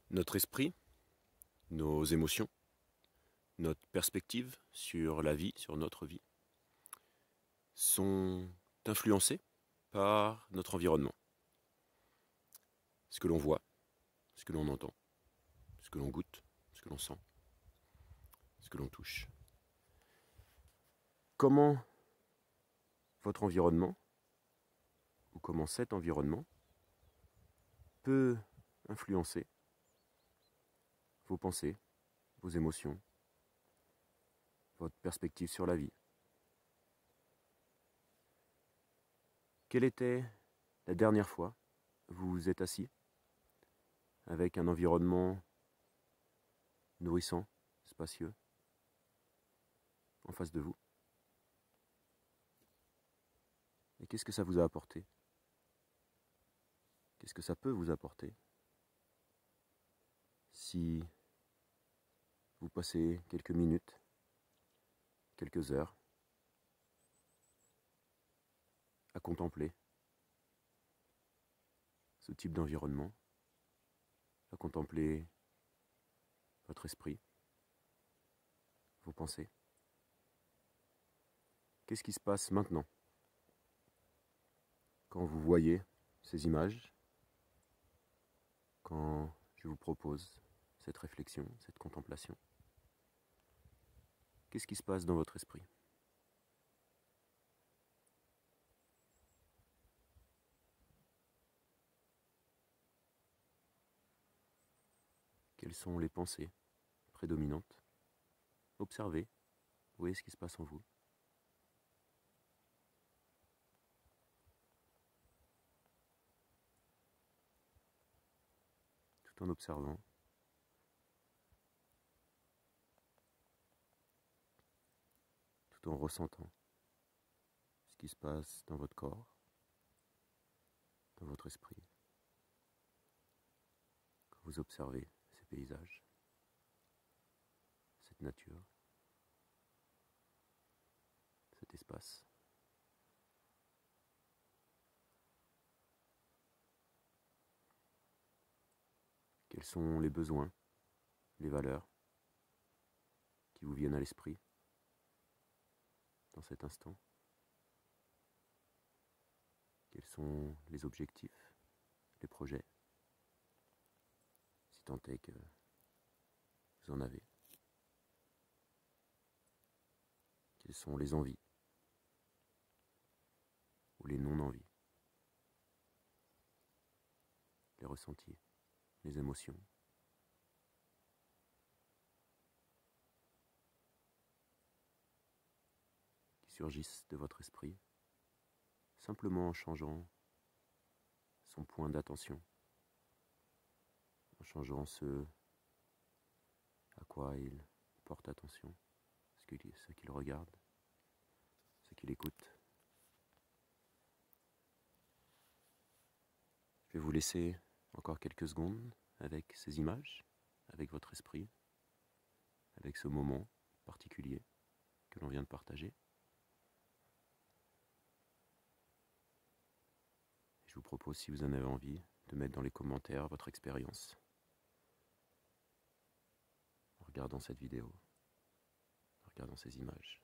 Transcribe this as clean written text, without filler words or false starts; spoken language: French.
Notre esprit, nos émotions, notre perspective sur la vie, sur notre vie, sont influencés par notre environnement. Ce que l'on voit, ce que l'on entend, ce que l'on goûte, ce que l'on sent, ce que l'on touche. Comment votre environnement, ou comment cet environnement, peut influencer vos pensées, vos émotions, votre perspective sur la vie. Quelle était la dernière fois que vous vous êtes assis avec un environnement nourrissant, spacieux, en face de vous? Et qu'est-ce que ça vous a apporté? Qu'est-ce que ça peut vous apporter si vous passez quelques minutes, quelques heures à contempler ce type d'environnement, à contempler votre esprit, vos pensées? Qu'est-ce qui se passe maintenant quand vous voyez ces images, quand je vous propose cette réflexion, cette contemplation? Qu'est-ce qui se passe dans votre esprit? Quelles sont les pensées prédominantes? Observez, voyez ce qui se passe en vous. Tout en observant, tout en ressentant ce qui se passe dans votre corps, dans votre esprit, quand vous observez ces paysages, cette nature, cet espace. Quels sont les besoins, les valeurs qui vous viennent à l'esprit dans cet instant? Quels sont les objectifs, les projets, si tant est que vous en avez? Quelles sont les envies ou les non-envies, les ressentis, les émotions? Qui surgissent de votre esprit, simplement en changeant son point d'attention, en changeant ce à quoi il porte attention, ce qu'il regarde, ce qu'il écoute. Je vais vous laisser encore quelques secondes avec ces images, avec votre esprit, avec ce moment particulier que l'on vient de partager. Je vous propose, si vous en avez envie, de mettre dans les commentaires votre expérience en regardant cette vidéo, en regardant ces images.